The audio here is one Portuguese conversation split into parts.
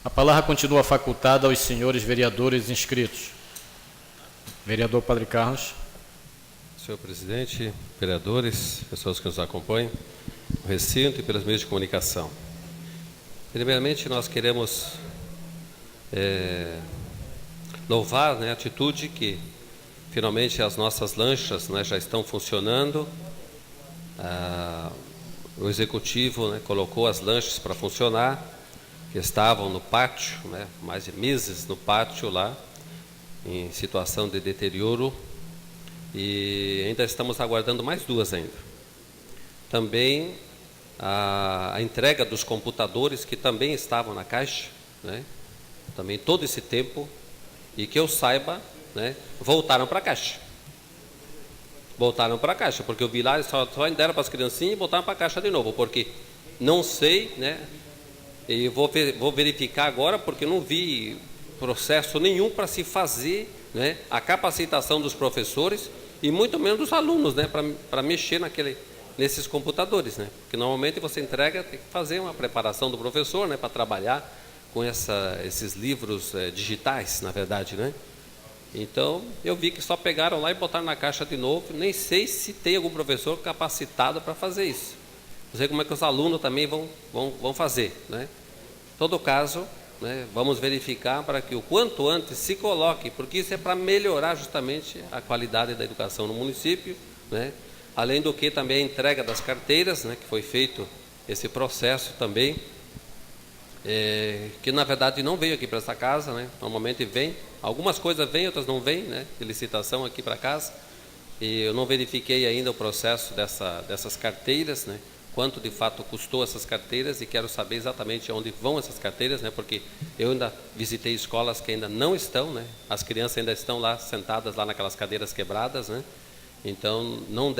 A palavra continua facultada aos senhores vereadores inscritos. Vereador Padre Carlos. Senhor presidente, vereadores, pessoas que nos acompanham, no recinto e pelos meios de comunicação. Primeiramente, nós queremos louvar, a atitude que finalmente as nossas lanchas, já estão funcionando. O executivo, colocou as lanchas para funcionar, que estavam no pátio, mais de meses no pátio lá, em situação de deterioro, e ainda estamos aguardando mais duas ainda. Também a entrega dos computadores, que também estavam na caixa, também todo esse tempo, e que eu saiba, voltaram para a caixa. Voltaram para a caixa, porque eu vi lá, só deram para as criancinhas e voltaram para a caixa de novo, porque não sei, e vou verificar agora, porque não vi processo nenhum para se fazer, a capacitação dos professores e muito menos dos alunos, para mexer nesses computadores, porque normalmente você entrega, tem que fazer uma preparação do professor, para trabalhar com esses livros digitais, na verdade, Então, eu vi que só pegaram lá e botaram na caixa de novo. Nem sei se tem algum professor capacitado para fazer isso. Não sei como é que os alunos também vão fazer, Em todo caso, vamos verificar para que o quanto antes se coloque, porque isso é para melhorar justamente a qualidade da educação no município, Além do que também a entrega das carteiras, que foi feito esse processo também, que na verdade não veio aqui para essa casa, Normalmente vem, algumas coisas vêm, outras não vêm, de licitação aqui para casa, e eu não verifiquei ainda o processo dessas carteiras, quanto de fato custou essas carteiras, e quero saber exatamente onde vão essas carteiras, porque eu ainda visitei escolas que ainda não estão, as crianças ainda estão lá sentadas lá naquelas cadeiras quebradas, Então não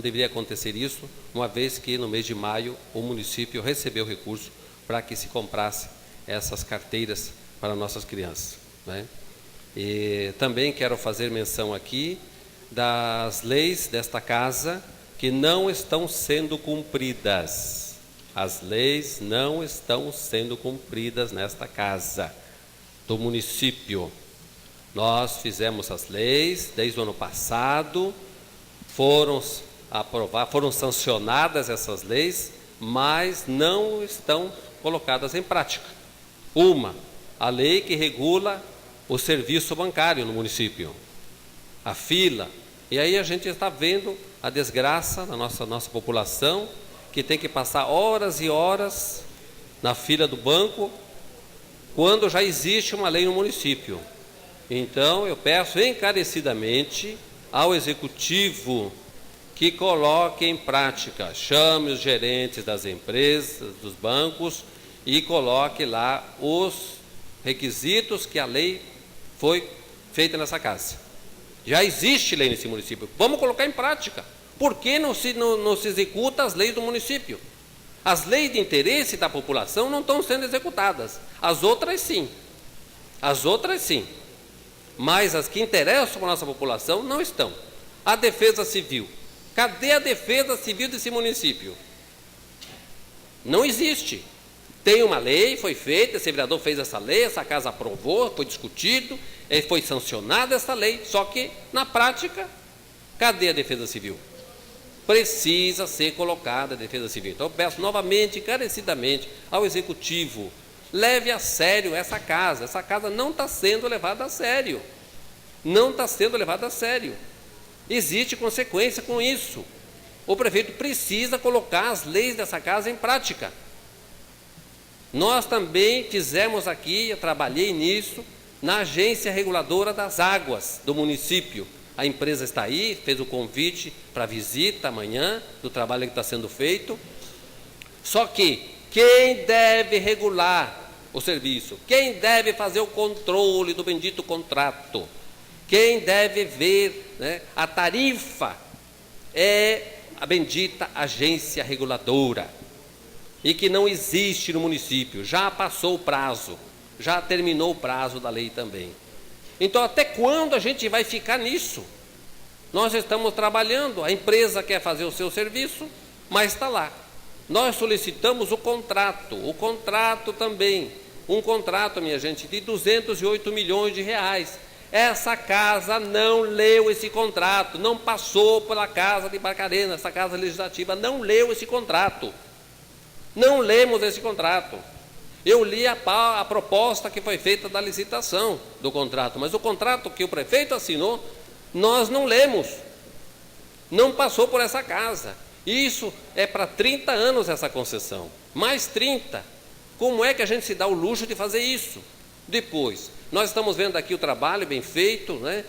deveria acontecer isso, uma vez que no mês de maio o município recebeu recurso para que se comprasse essas carteiras para nossas crianças, E também quero fazer menção aqui das leis desta casa que não estão sendo cumpridas. As leis não estão sendo cumpridas nesta casa do município. Nós fizemos as leis desde o ano passado, foram sancionadas essas leis, mas não estão colocadas em prática. A lei que regula o serviço bancário no município, a fila, e aí a gente está vendo a desgraça da nossa população, que tem que passar horas e horas na fila do banco, quando já existe uma lei no município. Então eu peço encarecidamente ao executivo que coloque em prática, chame os gerentes das empresas, dos bancos, e coloque lá os requisitos que a lei foi feita nessa casa. Já existe lei nesse município, vamos colocar em prática. Por que não se executa as leis do município? As leis de interesse da população não estão sendo executadas, as outras sim, mas as que interessam para a nossa população não estão. A defesa civil, cadê a defesa civil desse município? Não existe. Tem uma lei, foi feita, esse vereador fez essa lei, essa casa aprovou, foi discutido, foi sancionada essa lei, só que, na prática, cadê a defesa civil? Precisa ser colocada a defesa civil. Então, eu peço novamente, encarecidamente, ao executivo, leve a sério essa casa não está sendo levada a sério. Não está sendo levada a sério. Existe consequência com isso. O prefeito precisa colocar as leis dessa casa em prática. Nós também fizemos aqui, eu trabalhei nisso, na agência reguladora das águas do município. A empresa está aí, fez o convite para visita amanhã, do trabalho que está sendo feito. Só que quem deve regular o serviço, quem deve fazer o controle do bendito contrato, quem deve ver a tarifa, é a bendita agência reguladora, e que não existe no município. Já passou o prazo, já terminou o prazo da lei também. Então, até quando a gente vai ficar nisso? Nós estamos trabalhando, a empresa quer fazer o seu serviço, mas está lá. Nós solicitamos o contrato também um contrato, minha gente, de 208 milhões de reais. Essa casa não leu esse contrato, não passou pela Casa de Barcarena, essa Casa Legislativa não leu esse contrato. Não lemos esse contrato. Eu li a proposta que foi feita da licitação do contrato, mas o contrato que o prefeito assinou, nós não lemos. Não passou por essa casa. Isso é para 30 anos essa concessão, mais 30. Como é que a gente se dá o luxo de fazer isso? Depois, nós estamos vendo aqui o trabalho bem feito, né?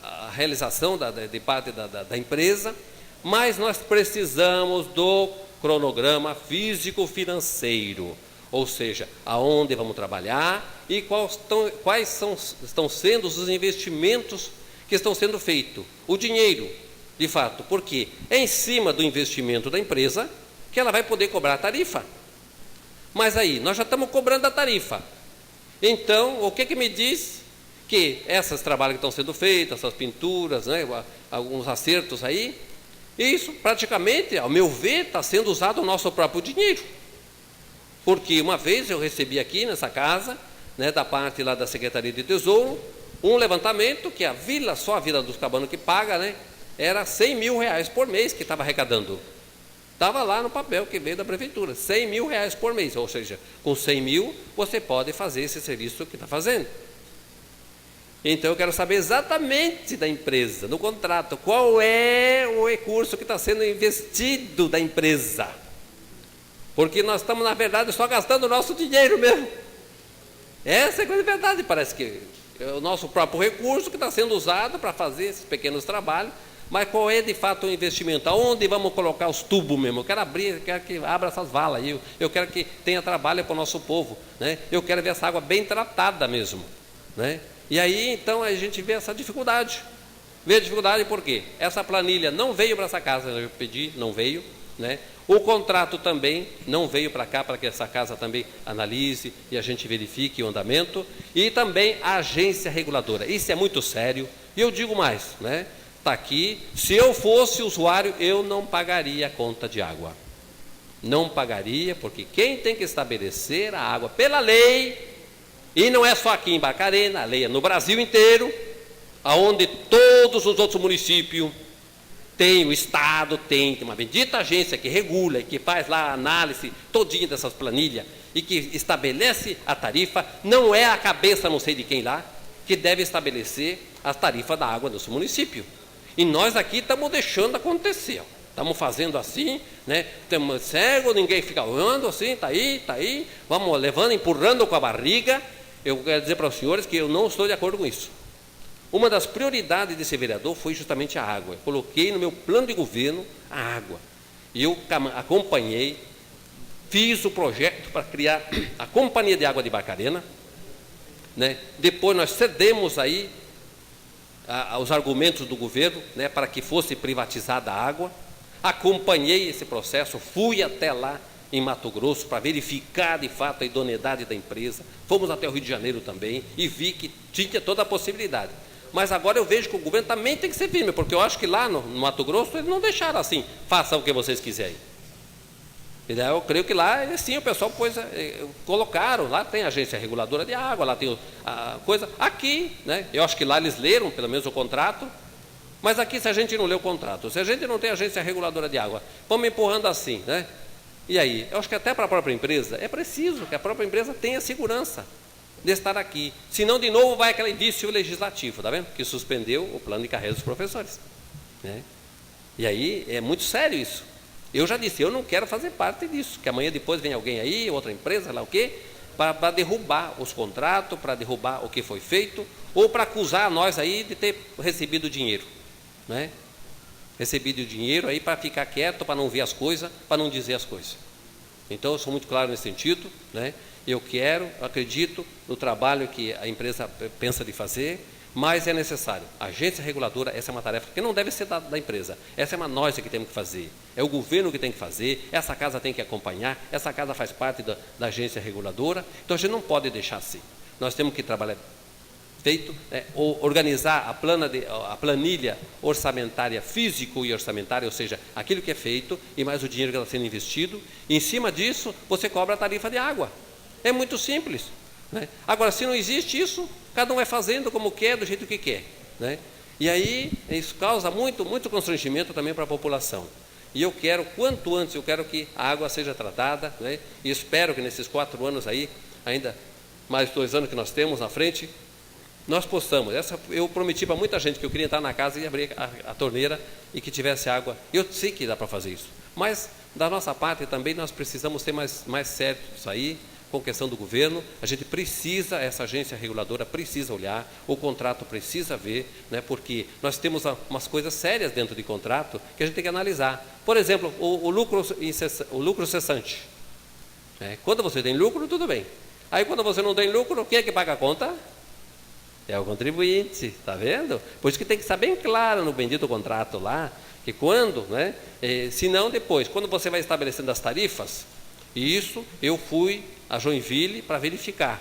A realização de parte da empresa, mas nós precisamos do cronograma físico-financeiro, ou seja, aonde vamos trabalhar e quais estão sendo os investimentos que estão sendo feitos. O dinheiro, de fato, porque é em cima do investimento da empresa que ela vai poder cobrar a tarifa. Mas aí, nós já estamos cobrando a tarifa. Então, o que me diz que esses trabalhos que estão sendo feitos, essas pinturas, né, alguns acertos aí, isso praticamente, ao meu ver, está sendo usado o nosso próprio dinheiro. Porque uma vez eu recebi aqui nessa casa, né, da parte lá da Secretaria de Tesouro, um levantamento que só a Vila dos Cabanos que paga, né, era 100 mil reais por mês que estava arrecadando. Estava lá no papel que veio da prefeitura, 100 mil reais por mês, ou seja, com 100 mil você pode fazer esse serviço que está fazendo. Então eu quero saber exatamente da empresa, no contrato, qual é o recurso que está sendo investido da empresa. Porque nós estamos, na verdade, só gastando o nosso dinheiro mesmo. Essa é a coisa de verdade, parece que é o nosso próprio recurso que está sendo usado para fazer esses pequenos trabalhos. Mas qual é de fato o investimento? Aonde vamos colocar os tubos mesmo? Eu quero abrir, eu quero que abra essas valas aí, eu quero que tenha trabalho para o nosso povo, né? Eu quero ver essa água bem tratada mesmo, né? E aí então a gente vê essa dificuldade. Vê a dificuldade por quê? Essa planilha não veio para essa casa, eu pedi, não veio, né? O contrato também não veio para cá, para que essa casa também analise e a gente verifique o andamento. E também a agência reguladora. Isso é muito sério. E eu digo mais, né? Está aqui, se eu fosse usuário, eu não pagaria a conta de água. Não pagaria, porque quem tem que estabelecer a água pela lei, e não é só aqui em Barcarena, a lei é no Brasil inteiro, aonde todos os outros municípios tem, o Estado tem uma bendita agência que regula e que faz lá a análise todinha dessas planilhas e que estabelece a tarifa, não é a cabeça não sei de quem lá, que deve estabelecer a tarifa da água do seu município. E nós aqui estamos deixando acontecer, estamos fazendo assim, né? Estamos cegos, ninguém fica olhando assim, está aí, vamos levando, empurrando com a barriga. Eu quero dizer para os senhores que eu não estou de acordo com isso. Uma das prioridades de ser vereador foi justamente a água. Eu coloquei no meu plano de governo a água. E eu acompanhei, fiz o projeto para criar a Companhia de Água de Barcarena, né? Depois nós cedemos aí os argumentos do governo, né, para que fosse privatizada a água. Acompanhei esse processo, fui até lá em Mato Grosso para verificar de fato a idoneidade da empresa. Fomos até o Rio de Janeiro também e vi que tinha toda a possibilidade. Mas agora eu vejo que o governo também tem que ser firme, porque eu acho que lá no Mato Grosso eles não deixaram assim, façam o que vocês quiserem. Eu creio que lá, sim, o pessoal colocaram, lá tem a agência reguladora de água, lá tem a coisa. Aqui, né, eu acho que lá eles leram, pelo menos, o contrato, mas aqui se a gente não lê o contrato, se a gente não tem agência reguladora de água, vamos empurrando assim, né? E aí, eu acho que até para a própria empresa, é preciso que a própria empresa tenha segurança de estar aqui. Senão, de novo, vai aquele vício legislativo, tá vendo? Que suspendeu o plano de carreira dos professores, né? E aí, é muito sério isso. Eu já disse, eu não quero fazer parte disso, que amanhã depois vem alguém aí, outra empresa, lá o quê, para derrubar os contratos, para derrubar o que foi feito, ou para acusar nós aí de ter recebido dinheiro, né? Recebido dinheiro aí para ficar quieto, para não ver as coisas, para não dizer as coisas. Então, eu sou muito claro nesse sentido, né? Eu acredito no trabalho que a empresa pensa de fazer, mas é necessário. A agência reguladora, essa é uma tarefa que não deve ser da empresa. Essa é uma nós que temos que fazer. É o governo que tem que fazer, essa casa tem que acompanhar, essa casa faz parte da agência reguladora, então a gente não pode deixar assim. Nós temos que trabalhar organizar a planilha orçamentária, físico e orçamentária, ou seja, aquilo que é feito e mais o dinheiro que está sendo investido. E em cima disso, você cobra a tarifa de água. É muito simples, né? Agora, se não existe isso, cada um vai fazendo como quer, do jeito que quer, né? E aí, isso causa muito constrangimento também para a população. E eu quero, quanto antes, eu quero que a água seja tratada, né? E espero que nesses 4 anos aí, ainda mais 2 anos que nós temos na frente, nós possamos. Eu prometi para muita gente que eu queria entrar na casa e abrir a torneira e que tivesse água. Eu sei que dá para fazer isso, mas da nossa parte também nós precisamos ser mais sérios isso aí, com questão do governo. A gente precisa, essa agência reguladora precisa olhar, o contrato precisa ver, né, porque nós temos umas coisas sérias dentro de contrato que a gente tem que analisar. Por exemplo, o lucro cessante. Quando você tem lucro, tudo bem. Aí quando você não tem lucro, quem é que paga a conta? É o contribuinte, está vendo? Por isso que tem que estar bem claro no bendito contrato lá, que quando, né, se não depois, quando você vai estabelecendo as tarifas, e isso eu fui a Joinville para verificar,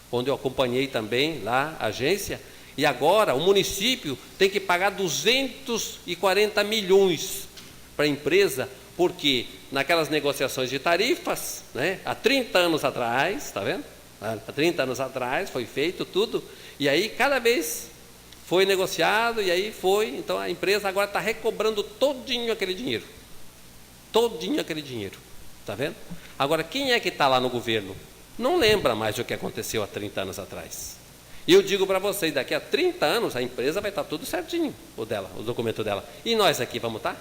onde eu acompanhei também lá a agência, e agora o município tem que pagar 240 milhões para a empresa, porque naquelas negociações de tarifas, né, há 30 anos atrás, está vendo? Há 30 anos atrás foi feito tudo, e aí cada vez foi negociado, e aí foi, então a empresa agora está recobrando todinho aquele dinheiro, está vendo? Agora, quem é que está lá no governo? Não lembra mais do que aconteceu há 30 anos atrás. E eu digo para vocês, daqui a 30 anos a empresa vai estar tudo certinho, o documento dela. E nós aqui vamos estar?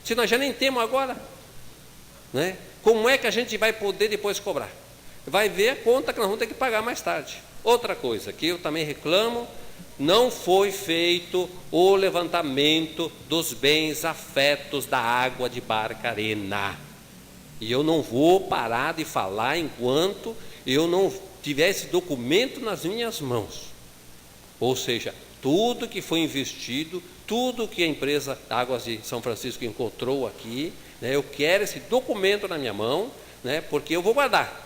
Se nós já nem temos agora, né? Como é que a gente vai poder depois cobrar? Vai ver a conta que nós vamos ter que pagar mais tarde. Outra coisa que eu também reclamo, não foi feito o levantamento dos bens afetos da água de Barcarena. E eu não vou parar de falar enquanto eu não tiver esse documento nas minhas mãos. Ou seja, tudo que foi investido, tudo que a empresa Águas de São Francisco encontrou aqui, né, eu quero esse documento na minha mão, né, porque eu vou guardar.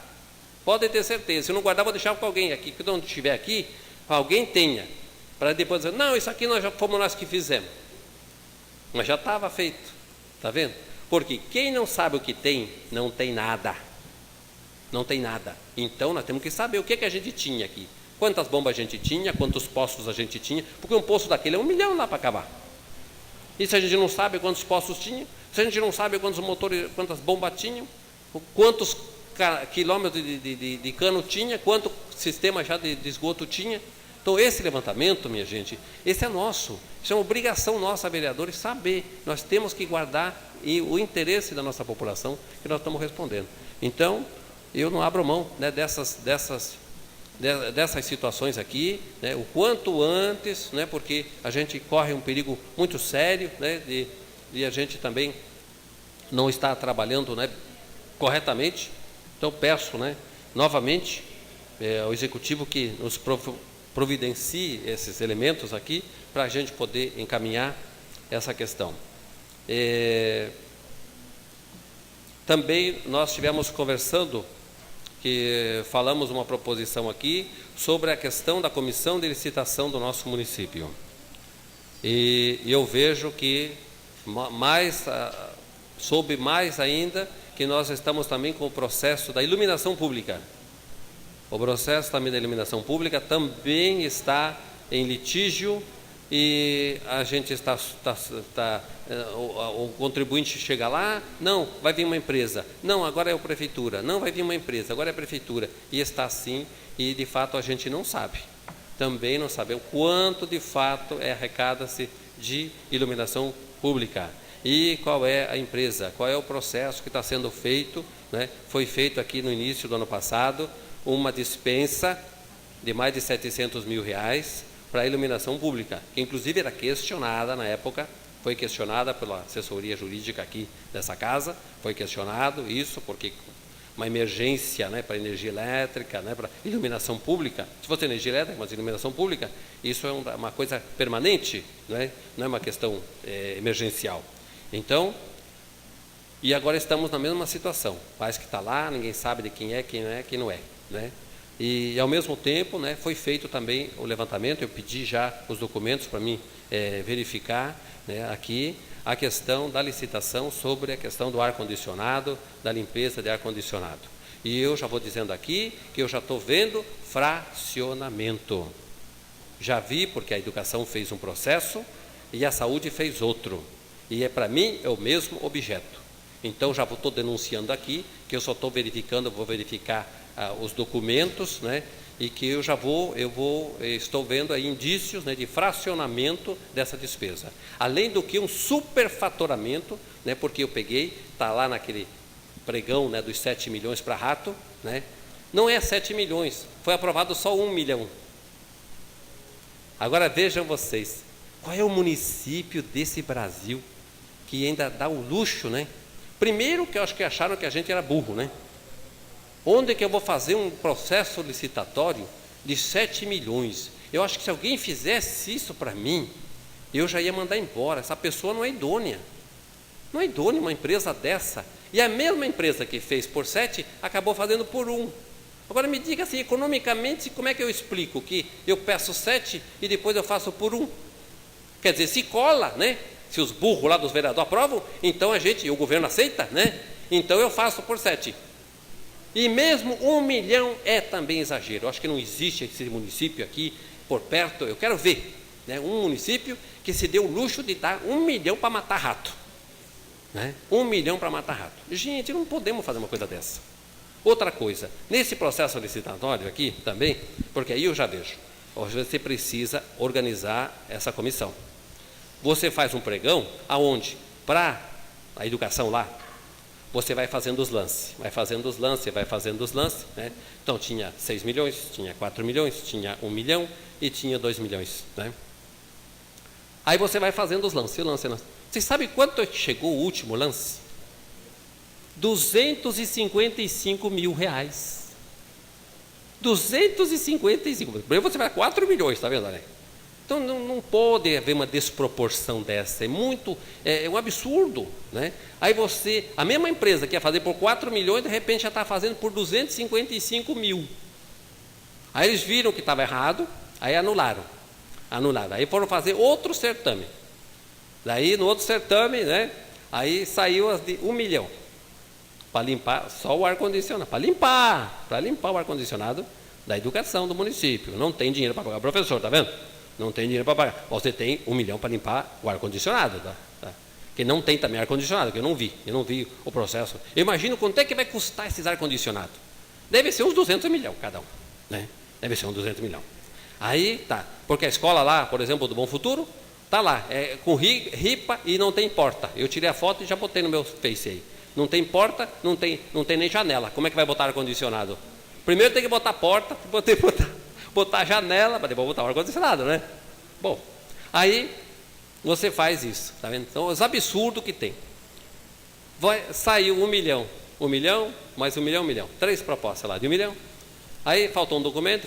Podem ter certeza, se eu não guardar, vou deixar com alguém aqui, que quando estiver aqui, alguém tenha, para depois dizer, não, isso aqui fomos nós que fizemos. Mas já estava feito, está vendo? Porque quem não sabe o que tem, não tem nada. Não tem nada. Então nós temos que saber o que a gente tinha aqui. Quantas bombas a gente tinha, quantos poços a gente tinha, porque um poço daquele é 1 milhão lá para acabar. E se a gente não sabe quantos poços tinha, se a gente não sabe quantos motores, quantas bombas tinham, quantos quilômetros de cano tinha, quanto sistema já de esgoto tinha. Então esse levantamento, minha gente, esse é nosso. Isso é uma obrigação nossa, vereadores, saber. Nós temos que guardar o interesse da nossa população que nós estamos respondendo. Então, eu não abro mão, né, dessas situações aqui, né, o quanto antes, né, porque a gente corre um perigo muito sério, né, de a gente também não estar trabalhando, né, corretamente. Então peço, né, novamente ao Executivo que nos providencie esses elementos aqui para a gente poder encaminhar essa questão. Também nós estivemos conversando, que falamos uma proposição aqui sobre a questão da comissão de licitação do nosso município. E eu vejo que soube mais ainda que nós estamos também com o processo da iluminação pública. O processo também da iluminação pública também está em litígio e a gente o contribuinte chega lá, não, vai vir uma empresa, não, agora é a prefeitura, não, vai vir uma empresa, agora é a prefeitura, e está assim, e de fato a gente não sabe, também não sabe o quanto de fato arrecada-se de iluminação pública, e qual é a empresa, qual é o processo que está sendo feito, né? Foi feito aqui no início do ano passado, uma dispensa de mais de 700 mil reais para a iluminação pública, que inclusive era questionada na época, foi questionada pela assessoria jurídica aqui dessa casa, foi questionado isso, porque uma emergência, né, para energia elétrica, né, para iluminação pública, se fosse energia elétrica, mas iluminação pública, isso é uma coisa permanente, né, não é uma questão emergencial. Então, e agora estamos na mesma situação, parece que está lá, ninguém sabe de quem é, quem não é, né? E ao mesmo tempo, né, foi feito também o levantamento, eu pedi já os documentos para mim verificar, né, aqui a questão da licitação sobre a questão do ar-condicionado, da limpeza de ar-condicionado. E eu já vou dizendo aqui que eu já estou vendo fracionamento. Já vi, porque a educação fez um processo e a saúde fez outro. E para mim é o mesmo objeto. Então já estou denunciando aqui que eu só estou verificando, vou verificar os documentos, né? E que eu estou vendo aí indícios, né, de fracionamento dessa despesa. Além do que um superfaturamento, né, porque eu peguei, está lá naquele pregão, né, dos 7 milhões para rato, né? Não é 7 milhões, foi aprovado só 1 milhão. Agora vejam vocês, qual é o município desse Brasil que ainda dá o luxo, né? Primeiro que eu acho que acharam que a gente era burro, né? Onde que eu vou fazer um processo licitatório de 7 milhões? Eu acho que se alguém fizesse isso para mim, eu já ia mandar embora. Essa pessoa não é idônea. Não é idônea uma empresa dessa. E a mesma empresa que fez por 7, acabou fazendo por 1. Agora me diga assim, economicamente, como é que eu explico que eu peço 7 e depois eu faço por 1? Quer dizer, se cola, né? Se os burros lá dos vereadores aprovam, então o governo aceita, né? Então eu faço por 7. E mesmo 1 milhão é também exagero. Eu acho que não existe esse município aqui por perto. Eu quero ver, né, um município que se deu o luxo de dar 1 milhão para matar rato, né? 1 milhão para matar rato. Gente, não podemos fazer uma coisa dessa. Outra coisa, nesse processo licitatório aqui também, porque aí eu já vejo, você precisa organizar essa comissão. Você faz um pregão, aonde? Para a educação lá, você vai fazendo os lances, né? Então tinha 6 milhões, tinha 4 milhões, tinha 1 milhão e tinha 2 milhões, né? Aí você vai fazendo os lances, lance. Vocês sabem quanto chegou o último lance? 255 mil reais. 255 mil. Primeiro você vai 4 milhões, está vendo, né? Então não pode haver uma desproporção dessa. É um absurdo, né? Aí a mesma empresa que ia fazer por 4 milhões, de repente já está fazendo por 255 mil. Aí eles viram que estava errado, aí anularam. Aí foram fazer outro certame. Daí no outro certame, né? Aí saiu as de 1 milhão. Para limpar só o ar-condicionado, para limpar o ar-condicionado da educação do município. Não tem dinheiro para pagar o professor, tá vendo? Não tem dinheiro para pagar. Você tem 1 milhão para limpar o ar-condicionado, tá? Que não tem também ar-condicionado, que eu não vi o processo. Eu imagino quanto é que vai custar esses ar-condicionados. Deve ser uns 200 milhões cada um, né? Deve ser uns 200 milhões. Aí tá, porque a escola lá, por exemplo, do Bom Futuro, tá lá, com ripa e não tem porta. Eu tirei a foto e já botei no meu Face aí. Não tem porta, não tem nem janela. Como é que vai botar ar-condicionado? Primeiro tem que botar porta, botar janela, para depois botar o ar-condicionado, né? Bom, aí você faz isso, tá vendo? Então, os absurdos que tem. Saiu 1 milhão, mais 1 milhão. 3 propostas lá de 1 milhão. Aí faltou um documento.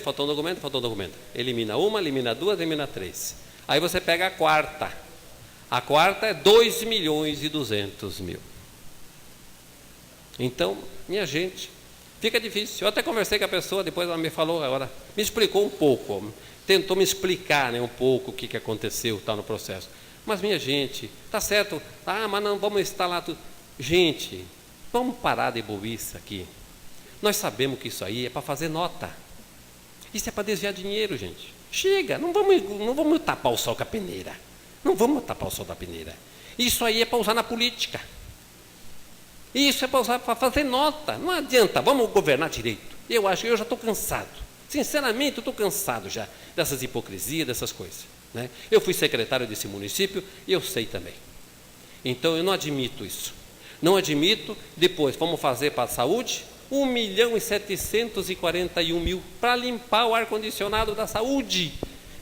Elimina uma, elimina duas, elimina 3. Aí você pega a quarta. A quarta é 2 milhões e 200 mil. Então, minha gente, fica difícil. Eu até conversei com a pessoa, depois ela me falou, agora me explicou um pouco, tentou me explicar, né, um pouco o que aconteceu, tal, no processo. Mas, minha gente, tá certo, mas não vamos instalar tudo. Gente, vamos parar de bobiça aqui. Nós sabemos que isso aí é para fazer nota. Isso é para desviar dinheiro, gente. Chega, não vamos tapar o sol com a peneira. Não vamos tapar o sol da peneira. Isso aí é para usar na política. Isso é para usar para fazer nota. Não adianta, vamos governar direito. Eu acho que eu já estou cansado. Sinceramente, eu estou cansado já dessas hipocrisias, dessas coisas, né? Eu fui secretário desse município e eu sei também. Então, eu não admito isso. Não admito. Depois, vamos fazer para a saúde 1 milhão e 741 mil para limpar o ar-condicionado da saúde.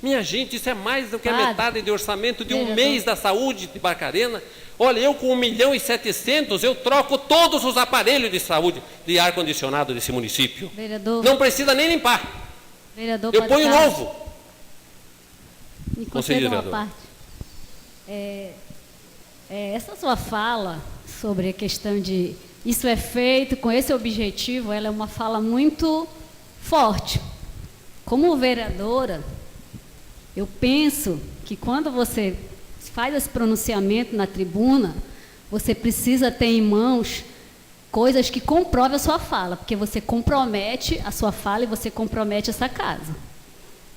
Minha gente, isso é mais do que a metade do orçamento de um mês da saúde de Barcarena. Olha, eu com 1 milhão e 700, eu troco todos os aparelhos de saúde, de ar-condicionado desse município. Vereador, não precisa nem limpar. Vereador, eu ponho novo. Me conceda uma parte. Essa sua fala sobre a questão de isso é feito com esse objetivo, ela é uma fala muito forte. Como vereadora, eu penso que quando você faz esse pronunciamento na tribuna, você precisa ter em mãos coisas que comprovem a sua fala, porque você compromete a sua fala e você compromete essa casa.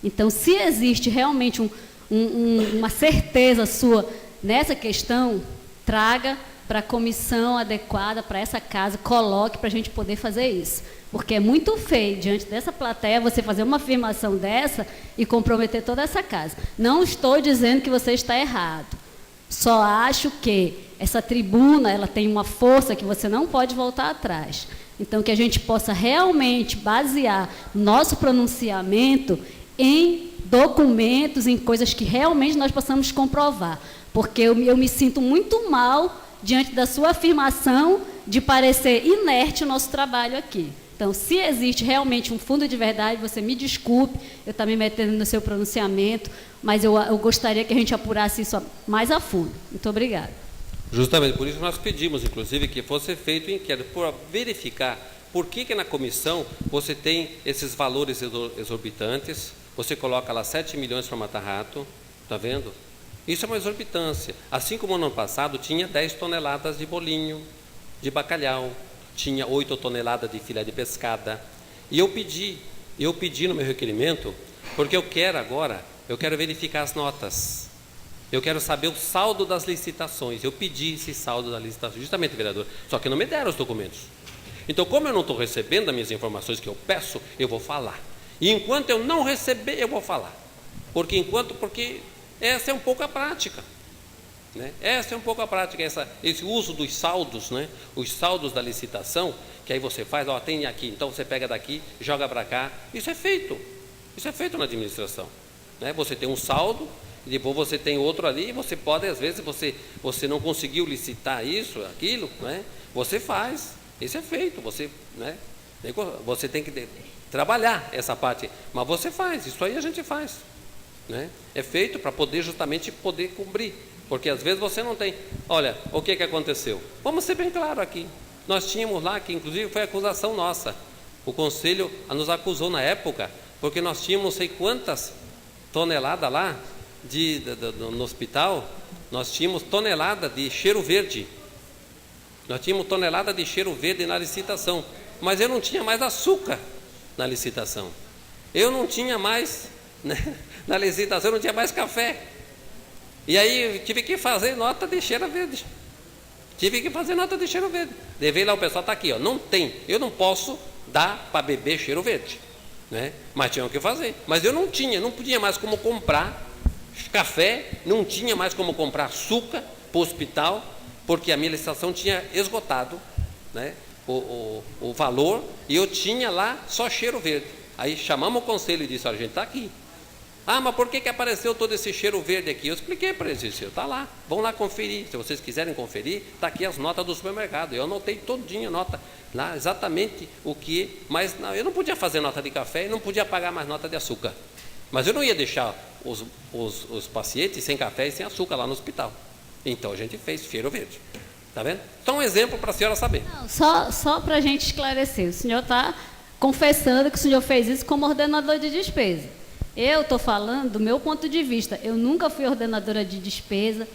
Então, se existe realmente uma certeza sua nessa questão, traga para a comissão adequada, para essa casa, coloque para a gente poder fazer isso. Porque é muito feio, diante dessa plateia, você fazer uma afirmação dessa e comprometer toda essa casa. Não estou dizendo que você está errado. Só acho que essa tribuna, ela tem uma força que você não pode voltar atrás. Então, que a gente possa realmente basear nosso pronunciamento em documentos, em coisas que realmente nós possamos comprovar. Porque eu me sinto muito mal diante da sua afirmação de parecer inerte o nosso trabalho aqui. Então, se existe realmente um fundo de verdade, você me desculpe, eu estou me metendo no seu pronunciamento, mas eu gostaria que a gente apurasse isso mais a fundo. Muito obrigada. Justamente por isso nós pedimos, inclusive, que fosse feito o inquérito, para verificar por que na comissão você tem esses valores exorbitantes, você coloca lá 7 milhões para matar rato, está vendo? Isso é uma exorbitância. Assim como no ano passado tinha 10 toneladas de bolinho, de bacalhau, tinha 8 toneladas de filé de pescada. E eu pedi no meu requerimento, porque eu quero verificar as notas. Eu quero saber o saldo das licitações. Eu pedi esse saldo da licitação, justamente, vereador. Só que não me deram os documentos. Então, como eu não estou recebendo as minhas informações que eu peço, eu vou falar. E enquanto eu não receber, eu vou falar. Porque essa é um pouco a prática. Né? Essa é um pouco a prática, esse uso dos saldos, né? Os saldos da licitação, que aí você faz, tem aqui, então você pega daqui, joga para cá. Isso é feito na administração. Né? Você tem um saldo, e depois você tem outro ali, e você pode, às vezes, você não conseguiu licitar isso, aquilo, né? Você faz, isso é feito, você tem que trabalhar essa parte, mas você faz, isso aí a gente faz. Né? É feito para justamente poder cumprir. Porque às vezes você não tem. Olha, o que aconteceu? Vamos ser bem claro aqui. Nós tínhamos lá, que inclusive foi acusação nossa. O conselho nos acusou na época, porque nós tínhamos não sei quantas toneladas lá no hospital, nós tínhamos tonelada de cheiro verde. Nós tínhamos tonelada de cheiro verde na licitação. Mas eu não tinha mais açúcar na licitação. Eu não tinha mais, né, na licitação, eu não tinha mais café. E aí tive que fazer nota de cheiro verde. Levei lá, o pessoal está aqui, não tem, eu não posso dar para beber cheiro verde. Né? Mas tinha o que fazer. Mas eu não podia mais como comprar café, não tinha mais como comprar açúcar para o hospital, porque a minha licitação tinha esgotado, né, o valor, e eu tinha lá só cheiro verde. Aí chamamos o conselho e disse, a gente está aqui. Mas por que apareceu todo esse cheiro verde aqui? Eu expliquei para eles, está lá, vão lá conferir, se vocês quiserem conferir, está aqui as notas do supermercado, eu anotei todinha a nota, lá exatamente o que, mas não, eu não podia fazer nota de café e não podia pagar mais nota de açúcar, mas eu não ia deixar os pacientes sem café e sem açúcar lá no hospital, então a gente fez cheiro verde, está vendo? Só um exemplo para a senhora saber. Não, só para a gente esclarecer, o senhor está confessando que o senhor fez isso como ordenador de despesa. Eu estou falando do meu ponto de vista. Eu nunca fui ordenadora de despesa,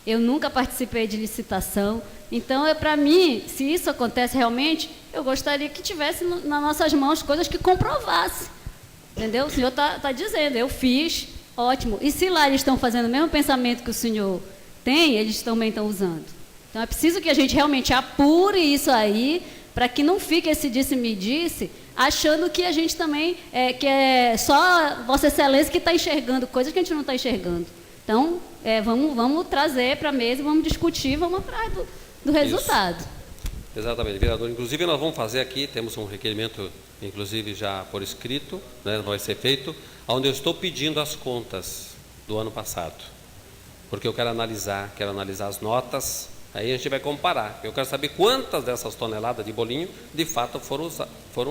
eu nunca participei de licitação. Então, para mim, se isso acontece realmente, eu gostaria que tivesse nas nossas mãos coisas que comprovassem. Entendeu? O senhor está dizendo, eu fiz, ótimo. E se lá eles estão fazendo o mesmo pensamento que o senhor tem, eles também estão usando. Então, é preciso que a gente realmente apure isso aí, para que não fique esse disse-me-disse, achando que a gente também, que é só Vossa Excelência que está enxergando coisas que a gente não está enxergando. Então, vamos trazer para a mesa, vamos discutir, vamos atrás do resultado. Isso. Exatamente, vereador. Inclusive, nós vamos fazer aqui, temos um requerimento, inclusive já por escrito, né, vai ser feito, onde eu estou pedindo as contas do ano passado, porque eu quero analisar as notas. Aí a gente vai comparar. Eu quero saber quantas dessas toneladas de bolinho de fato foram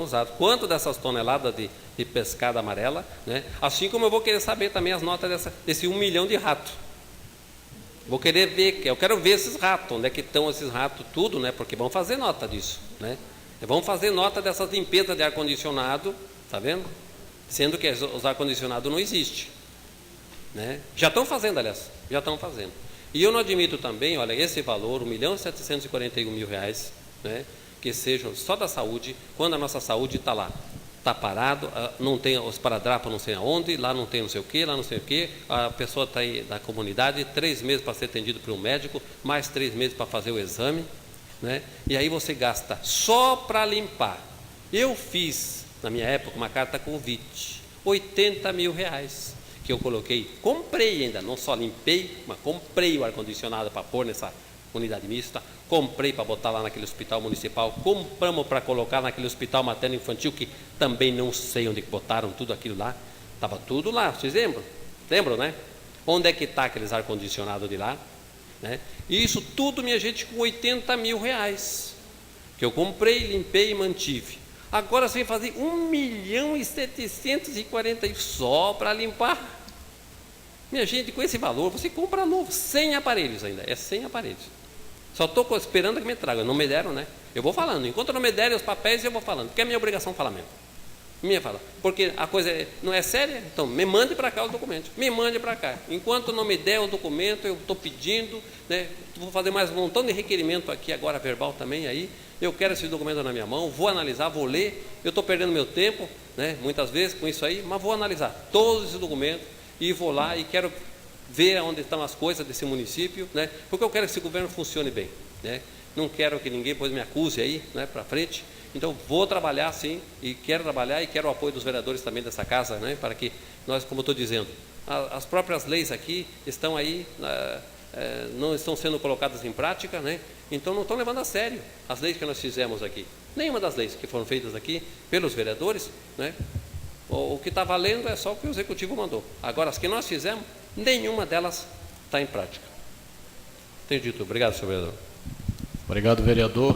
usadas. Quanto dessas toneladas de pescada amarela, né? Assim como eu vou querer saber também as notas desse 1 milhão de ratos. Vou querer ver, eu quero ver esses ratos, onde é que estão esses ratos, tudo, né? Porque vão fazer nota disso, né? Vamos fazer nota dessas limpezas de ar-condicionado, tá vendo? Sendo que os ar-condicionado não existe, né? Já estão fazendo, aliás, já estão fazendo. E eu não admito também, olha, esse valor, R$ 1.741.000, né, que sejam só da saúde, quando a nossa saúde está lá. Está parado, não tem os paradrapos não sei aonde, lá não tem não sei o que, lá não sei o que, a pessoa está aí na comunidade, 3 meses para ser atendido por um médico, mais 3 meses para fazer o exame, né? E aí você gasta só para limpar. Eu fiz, na minha época, uma carta convite, R$80 mil, que eu coloquei, comprei ainda, não só limpei, mas comprei o ar-condicionado para pôr nessa unidade mista, comprei para botar lá naquele hospital municipal, compramos para colocar naquele hospital materno-infantil, que também não sei onde botaram tudo aquilo lá, estava tudo lá, vocês lembram? Lembram, né? Onde é que está aqueles ar-condicionados de lá? Né? E isso tudo, minha gente, com R$80 mil, que eu comprei, limpei e mantive. Agora você vem fazer 1.740.000 só para limpar. Minha gente, com esse valor, você compra novo, 100 aparelhos ainda, é 100 aparelhos. Só estou esperando que me tragam, não me deram, né? Eu vou falando, enquanto não me derem os papéis, eu vou falando, porque é minha obrigação falar mesmo. Minha fala, porque a coisa não é séria, então me mande para cá os documentos, me mande para cá. Enquanto não me der o documento, eu estou pedindo, né? Vou fazer mais um montão de requerimento aqui agora, verbal também aí. Eu quero esse documento na minha mão, vou analisar, vou ler. Eu estou perdendo meu tempo, né? Muitas vezes com isso aí, mas vou analisar todos esses documentos e vou lá e quero ver onde estão as coisas desse município, né? Porque eu quero que esse governo funcione bem, né? Não quero que ninguém depois me acuse aí, né, para frente. Então vou trabalhar sim, e quero trabalhar e quero o apoio dos vereadores também dessa casa, né, para que nós, como eu estou dizendo, as próprias leis aqui estão aí, não estão sendo colocadas em prática, né? Então não estão levando a sério as leis que nós fizemos aqui. Nenhuma das leis que foram feitas aqui pelos vereadores, né? O que está valendo é só o que o executivo mandou. Agora, as que nós fizemos, nenhuma delas está em prática. Tenho dito. Obrigado, senhor vereador. Obrigado, vereador.